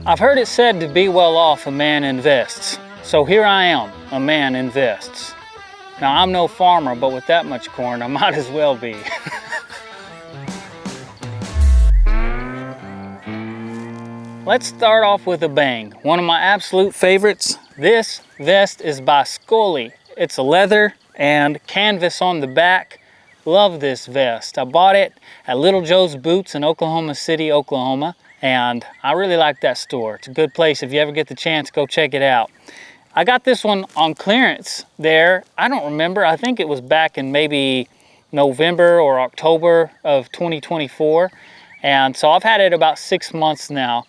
I've heard it said to be well off a man invests. So here I am, a man invests. Now I'm no farmer, but with that much corn, I might as well be. Let's start off with a bang. One of my absolute favorites. This vest is by Scully. It's a leather and canvas on the back. Love this vest. I bought it at Little Joe's Boots in Oklahoma City, Oklahoma. And I really like that store. It's a good place. If you ever get the chance, go check it out. I got this one on clearance there. I don't remember. I think it was back in maybe November or October of 2024. And so I've had it about 6 months now.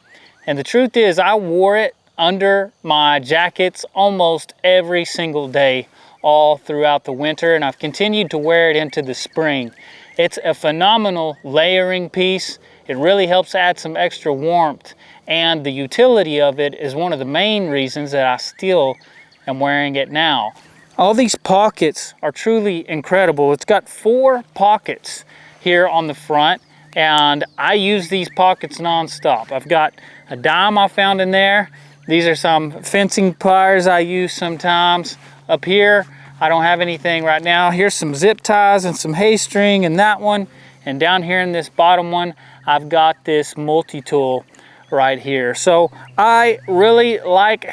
And the truth is, I wore it under my jackets almost every single day all throughout the winter, and I've continued to wear it into the spring. It's a phenomenal layering piece. It really helps add some extra warmth, and the utility of it is one of the main reasons that I still am wearing it now. All these pockets are truly incredible. It's got 4 pockets here on the front, and I use these pockets non-stop. I've got a dime I found in there. These are some fencing pliers I use sometimes. Up here, I don't have anything right now. Here's some zip ties and some hay string in that one. And down here in this bottom one, I've got this multi-tool right here. So I really like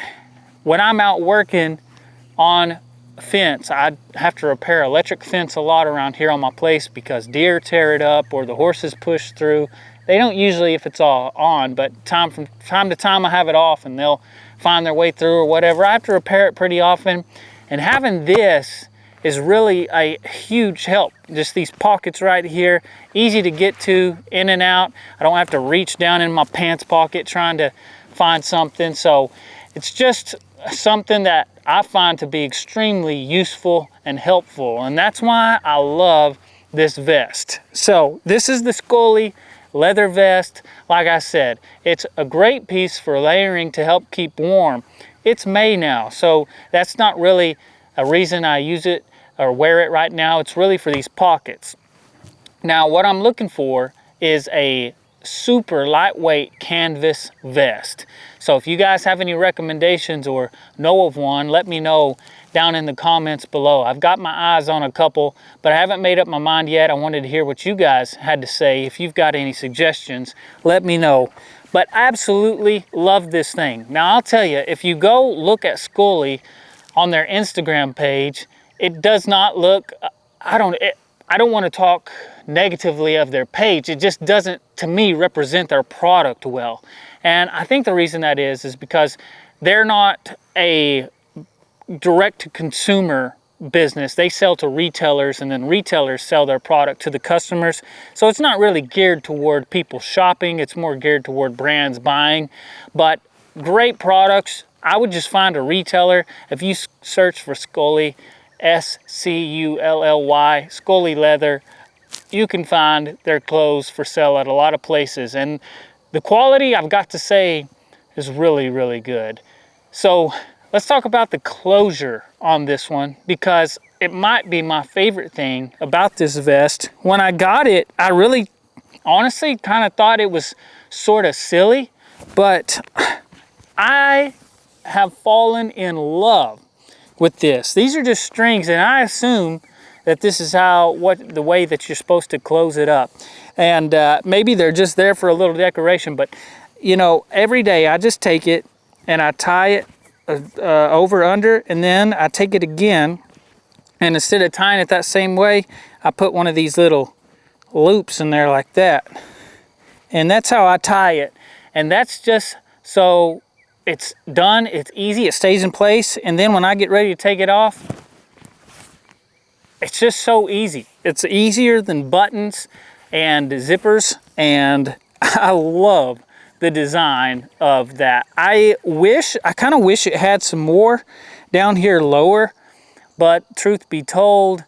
when I'm out working on fence. I have to repair electric fence a lot around here on my place because deer tear it up or the horses push through. They don't usually if it's all on, but from time to time I have it off and they'll find their way through or whatever. I have to repair it pretty often. And having this is really a huge help. Just these pockets right here, easy to get to, in and out. I don't have to reach down in my pants pocket trying to find something. So it's just something that I find to be extremely useful and helpful. And that's why I love this vest. So this is the Scully leather vest. Like I said, it's a great piece for layering to help keep warm. It's May now, so that's not really a reason I use it or wear it right now. It's really for these pockets. Now, what I'm looking for is a super lightweight canvas vest. So if you guys have any recommendations or know of one, let me know down in the comments below. I've got my eyes on a couple, but I haven't made up my mind yet. I wanted to hear what you guys had to say. If you've got any suggestions, let me know. But I absolutely love this thing. Now I'll tell you, if you go look at Scully on their Instagram page, it does not look, I don't want to talk negatively of their page. It just doesn't, to me, represent their product well. And I think the reason that is because they're not a direct-to-consumer business. They sell to retailers, and then retailers sell their product to the customers. So it's not really geared toward people shopping. It's more geared toward brands buying. But great products. I would just find a retailer. If you search for Scully, S-C-U-L-L-Y, Scully Leather, you can find their clothes for sale at a lot of places. And the quality, I've got to say, is really, really good. So let's talk about the closure on this one, because it might be my favorite thing about this vest. When I got it, I really honestly kind of thought it was sort of silly, but I have fallen in love with this. These are just strings, and I assume that this is the way that you're supposed to close it up. And maybe they're just there for a little decoration, but you know, every day I just take it and I tie it over under, and then I take it again, and instead of tying it that same way, I put one of these little loops in there like that, and that's how I tie it. And that's just so it's done, it's easy, it stays in place, and then when I get ready to take it off, it's just so easy. It's easier than buttons and zippers, and I love the design of that. I kind of wish it had some more down here lower, but truth be told,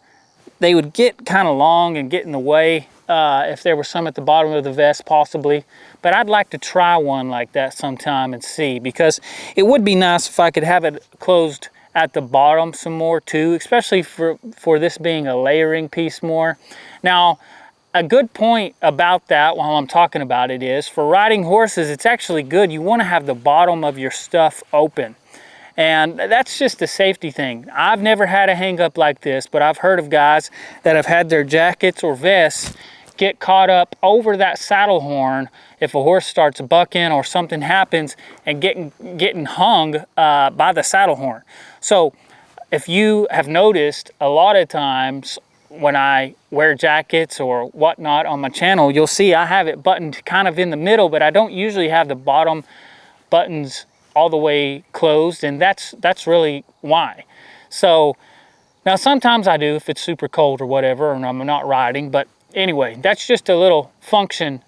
they would get kind of long and get in the way if there was some at the bottom of the vest possibly. But I'd like to try one like that sometime and see, because it would be nice if I could have it closed at the bottom some more too, especially for this being a layering piece more. Now, a good point about that while I'm talking about it is, for riding horses, it's actually good. You want to have the bottom of your stuff open. And that's just a safety thing. I've never had a hang up like this, but I've heard of guys that have had their jackets or vests get caught up over that saddle horn if a horse starts bucking or something happens, and getting hung by the saddle horn. So if you have noticed, a lot of times when I wear jackets or whatnot on my channel, you'll see I have it buttoned kind of in the middle, but I don't usually have the bottom buttons all the way closed, and that's really why. So now sometimes I do if it's super cold or whatever and I'm not riding, but anyway, that's just a little function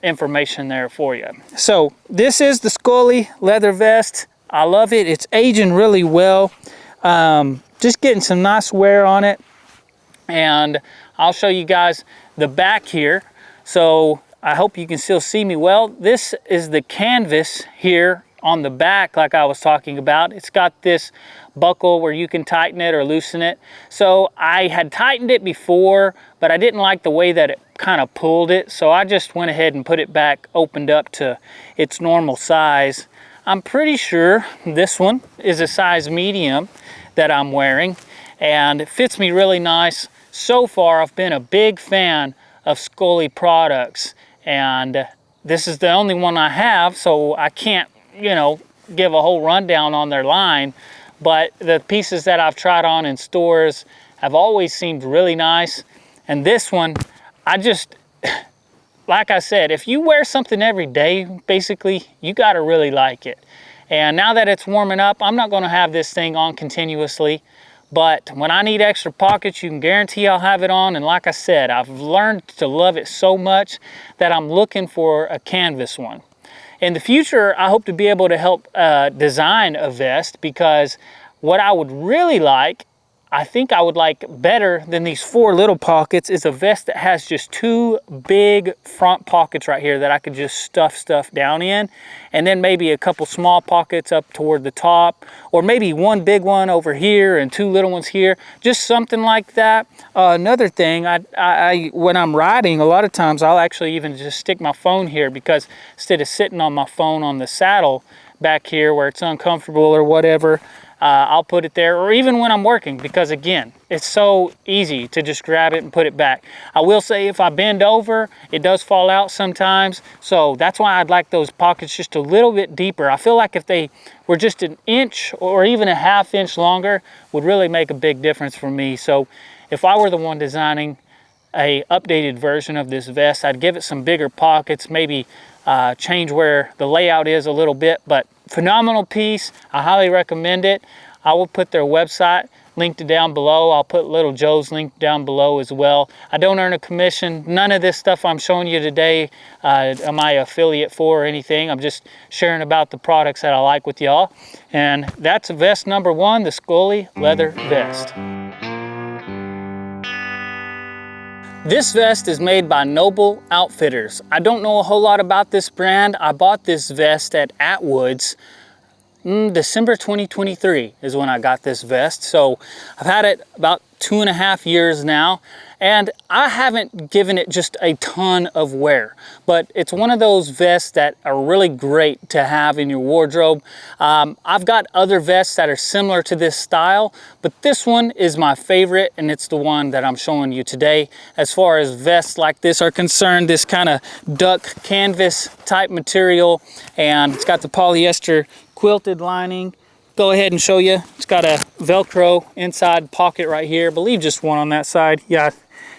information there for you. So this is the Scully leather vest. I love it. It's aging really well. Just getting some nice wear on it. And I'll show you guys the back here. So I hope you can still see me well. This is the canvas here on the back, like I was talking about. It's got this buckle where you can tighten it or loosen it. So I had tightened it before, but I didn't like the way that it kind of pulled it. So I just went ahead and put it back, opened up to its normal size. I'm pretty sure this one is a size medium that I'm wearing, and it fits me really nice. So far, I've been a big fan of Scully products, and this is the only one I have, so I can't, you know, give a whole rundown on their line, but the pieces that I've tried on in stores have always seemed really nice. And this one, I just, like I said, if you wear something every day, basically, you gotta really like it. And now that it's warming up, I'm not gonna have this thing on continuously, but when I need extra pockets, you can guarantee I'll have it on. And like I said, I've learned to love it so much that I'm looking for a canvas one. In the future, I hope to be able to help design a vest, because what I would really like, I think I would like better than these 4 little pockets, is a vest that has just 2 big front pockets right here that I could just stuff stuff down in, and then maybe a couple small pockets up toward the top, or maybe 1 big one over here and 2 little ones here, just something like that. Another thing, I when I'm riding, a lot of times I'll actually even just stick my phone here, because instead of sitting on my phone on the saddle back here where it's uncomfortable or whatever, I'll put it there, or even when I'm working, because again, it's so easy to just grab it and put it back. I will say if I bend over, it does fall out sometimes, so that's why I'd like those pockets just a little bit deeper. I feel like if they were just an inch or even a ½ inch longer, would really make a big difference for me. So if I were the one designing a updated version of this vest, I'd give it some bigger pockets, maybe change where the layout is a little bit. But phenomenal piece. I highly recommend it. I will put their website linked down below. I'll put Little Joe's link down below as well. I don't earn a commission. None of this stuff I'm showing you today am I affiliate for or anything. I'm just sharing about the products that I like with y'all. And that's vest number 1, the Scully leather vest. This vest is made by Noble Outfitters. I don't know a whole lot about this brand. I bought this vest at Atwood's. December 2023 is when I got this vest. So I've had it about 2.5 years now, and I haven't given it just a ton of wear, but it's one of those vests that are really great to have in your wardrobe. I've got other vests that are similar to this style, but this one is my favorite, and it's the one that I'm showing you today. As far as vests like this are concerned, this kind of duck canvas type material, and it's got the polyester quilted lining. Go ahead and show you. It's got a Velcro inside pocket right here. I believe just one on that side. Yeah,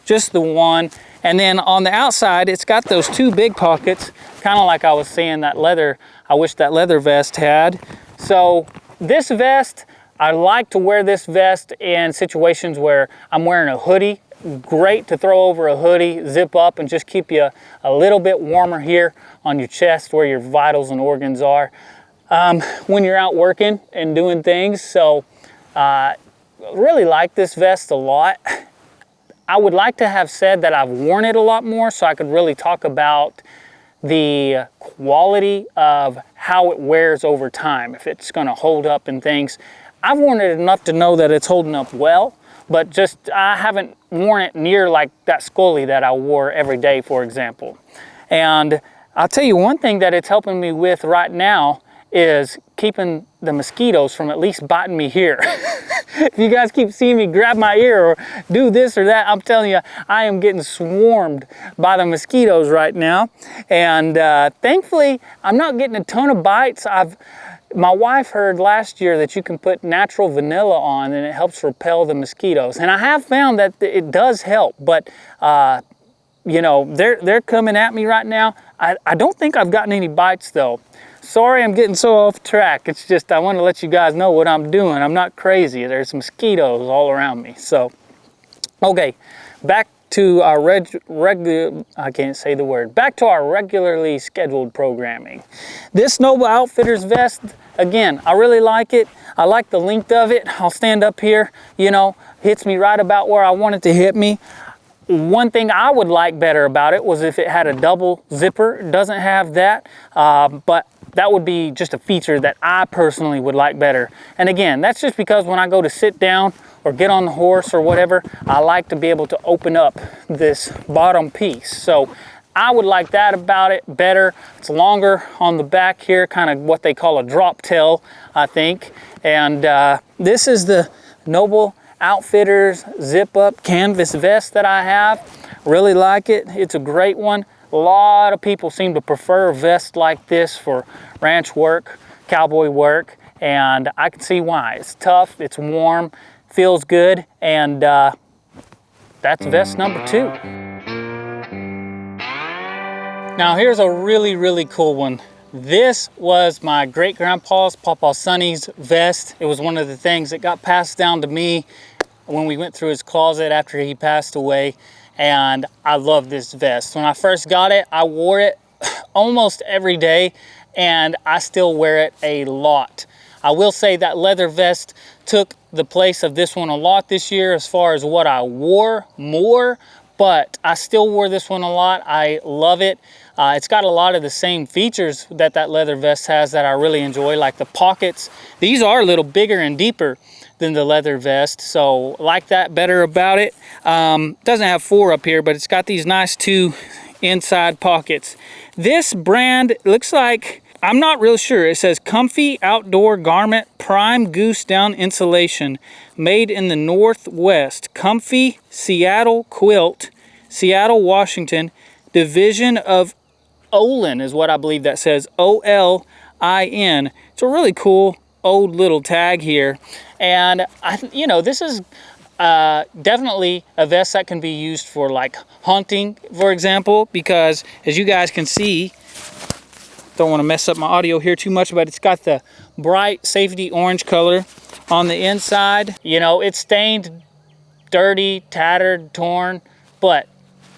just the one. And then on the outside, it's got those 2 big pockets, kind of like I was saying that leather, I wish that leather vest had. So this vest, I like to wear this vest in situations where I'm wearing a hoodie. Great to throw over a hoodie, zip up, and just keep you a little bit warmer here on your chest where your vitals and organs are. When you're out working and doing things. So really like this vest a lot. I would like to have said that I've worn it a lot more so I could really talk about the quality of how it wears over time, if it's going to hold up and things. I've worn it enough to know that it's holding up well, but just I haven't worn it near like that Scully that I wore every day, for example. And I'll tell you one thing that it's helping me with right now is keeping the mosquitoes from at least biting me here. If you guys keep seeing me grab my ear or do this or that, I'm telling you, I am getting swarmed by the mosquitoes right now. And thankfully, I'm not getting a ton of bites. My wife heard last year that you can put natural vanilla on and it helps repel the mosquitoes. And I have found that it does help, but you know, they're coming at me right now. I don't think I've gotten any bites though. Sorry I'm getting so off track. It's just I want to let you guys know what I'm doing. I'm not crazy. There's mosquitoes all around me. So, okay, back to our back to our regularly scheduled programming. This Noble Outfitters vest, again, I really like it. I like the length of it. I'll stand up here, you know, hits me right about where I want it to hit me. One thing I would like better about it was if it had a double zipper. It doesn't have that, but that would be just a feature that I personally would like better. And again, that's just because when I go to sit down or get on the horse or whatever, I like to be able to open up this bottom piece. So I would like that about it better. It's longer on the back here, kind of what they call a drop tail, I think. And this is the Noble Outfitters zip up canvas vest that I have. Really like it. It's a great one. A lot of people seem to prefer a vest like this for ranch work, cowboy work, and I can see why. It's tough, it's warm, feels good, and that's vest number 2. Now here's a really, really cool one. This was my great-grandpa's, Papa Sonny's vest. It was one of the things that got passed down to me when we went through his closet after he passed away. And I love this vest. When I first got it, I wore it almost every day, and I still wear it a lot. I will say that leather vest took the place of this one a lot this year as far as what I wore more, but I still wore this one a lot. I love it. It's got a lot of the same features that that leather vest has that I really enjoy, like the pockets. These are a little bigger and deeper than the leather vest, so like that better about it. Doesn't have 4 up here, but it's got these nice 2 inside pockets. This brand looks like, I'm not real sure, it says Comfy Outdoor Garment Prime Goose Down Insulation, made in the Northwest. Comfy Seattle Quilt, Seattle, Washington, division of Olin is what I believe that says, O-L-I-N. It's a really cool old little tag here, and you know, this is definitely a vest that can be used for like hunting, for example, because as you guys can see, don't want to mess up my audio here too much, but it's got the bright safety orange color on the inside. You know, it's stained, dirty, tattered, torn, but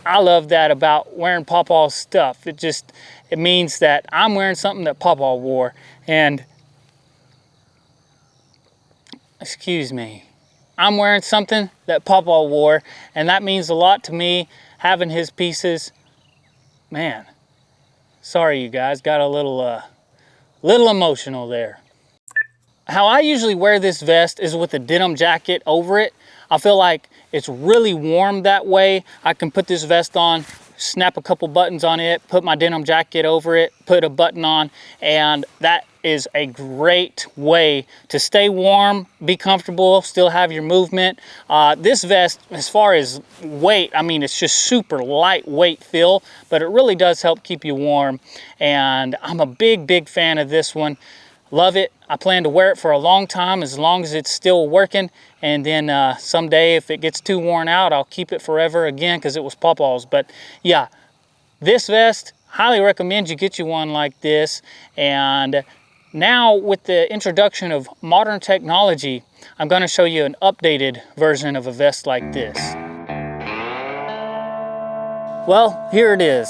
I love that about wearing Pawpaw's stuff. It means that I'm wearing something that Pawpaw wore. And excuse me, I'm wearing something that Pawpaw wore, and that means a lot to me, having his pieces. Man, sorry you guys, got a little emotional there. How I usually wear this vest is with a denim jacket over it. I feel like it's really warm that way. I can put this vest on, snap a couple buttons on it, put my denim jacket over it, put a button on, and that is a great way to stay warm, be comfortable, still have your movement. This vest, as far as weight, I mean, it's just super lightweight feel, but it really does help keep you warm. And I'm a big fan of this one. Love it. I plan to wear it for a long time, as long as it's still working. And then someday, if it gets too worn out, I'll keep it forever again, because it was Pawpaw's. But yeah, this vest, highly recommend you get you one like this. And now with the introduction of modern technology, I'm going to show you an updated version of a vest like this. Well, here it is.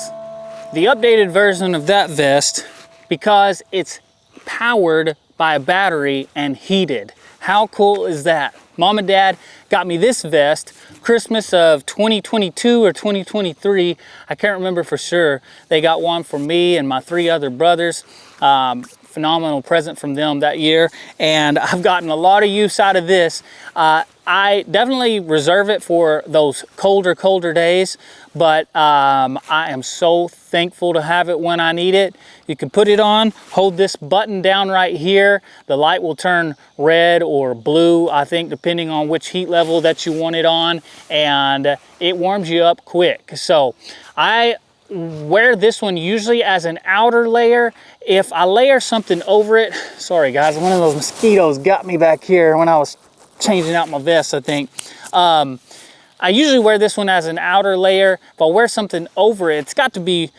The updated version of that vest, because it's powered by a battery and heated. How cool is that? Mom and Dad got me this vest Christmas of 2022 or 2023. I can't remember for sure. They got one for me and my 3 other brothers. phenomenal present from them that year, and I've gotten a lot of use out of this. I definitely reserve it for those colder days, but I am so thankful to have it when I need it. You can put it on, hold this button down right here. The light will turn red or blue, I think, depending on which heat level that you want it on, and it warms you up quick. So I wear this one usually as an outer layer. If I layer something over it, sorry guys, one of those mosquitoes got me back here when I was changing out my vest, I think. I usually wear this one as an outer layer. If I wear something over it, it's got to be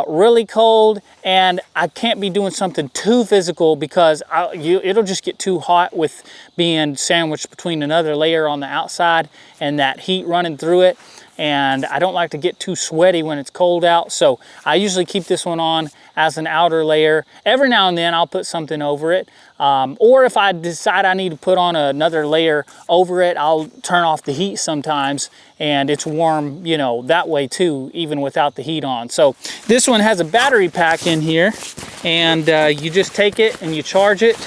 really cold, and I can't be doing something too physical because it'll just get too hot with being sandwiched between another layer on the outside and that heat running through it. And I don't like to get too sweaty when it's cold out, so I usually keep this one on as an outer layer. Every now and then I'll put something over it, or if I decide I need to put on another layer over it, I'll turn off the heat sometimes, and it's warm, you know, that way too, even without the heat on. So this one has a battery pack in here, and you just take it and you charge it,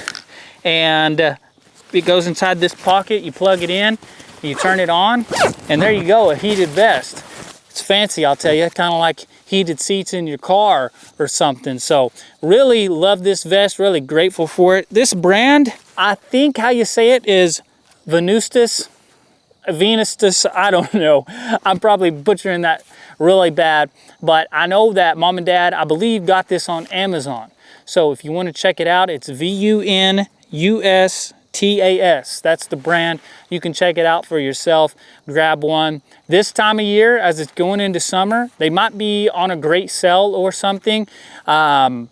and it goes inside this pocket. You plug it in, you turn it on, and there you go, a heated vest. It's fancy, I'll tell you, kind of like heated seats in your car or something. So really love this vest, really grateful for it. This brand, I think how you say it is Venustus, I don't know. I'm probably butchering that really bad, but I know that Mom and Dad, I believe, got this on Amazon. So if you want to check it out, it's VUNUSTAS. That's the brand. You can check it out for yourself. Grab one. This time of year, as it's going into summer, they might be on a great sale or something. I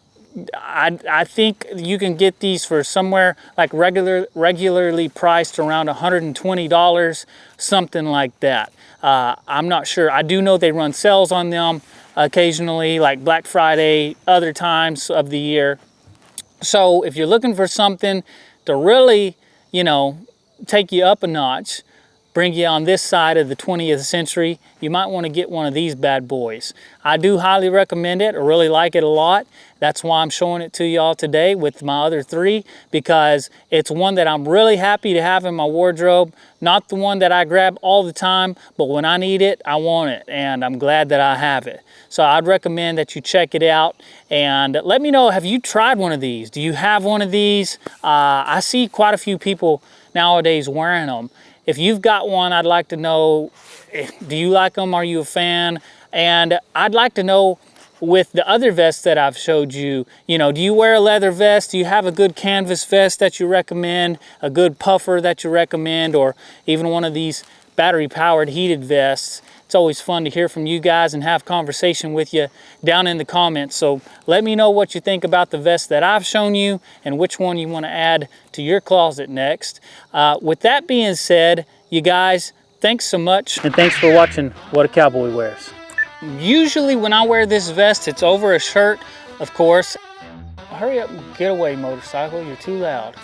think you can get these for somewhere like regularly priced around $120, something like that. I'm not sure. I do know they run sales on them occasionally, like Black Friday, other times of the year. So if you're looking for something to really, you know, take you up a notch, bring you on this side of the 20th century, you might want to get one of these bad boys. I do highly recommend it. I really like it a lot. That's why I'm showing it to y'all today with my other three, because it's one that I'm really happy to have in my wardrobe. Not the one that I grab all the time, but when I need it, I want it, and I'm glad that I have it. So I'd recommend that you check it out, and let me know, have you tried one of these? Do you have one of these? I see quite a few people nowadays wearing them. If you've got one, I'd like to know, do you like them? Are you a fan? And I'd like to know, with the other vests that I've showed you, you know, do you wear a leather vest? Do you have a good canvas vest that you recommend? A good puffer that you recommend? Or even one of these battery-powered heated vests? It's always fun to hear from you guys and have conversation with you down in the comments. So let me know what you think about the vest that I've shown you and which one you want to add to your closet next. With that being said, you guys, thanks so much. And thanks for watching What a Cowboy Wears. Usually when I wear this vest, it's over a shirt, of course. Hurry up and get away, motorcycle. You're too loud.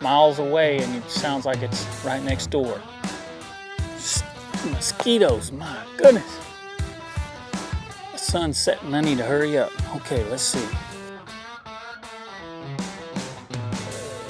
Miles away, and it sounds like it's right next door. Mosquitoes, my goodness. The sun's setting, I need to hurry up. Okay, let's see.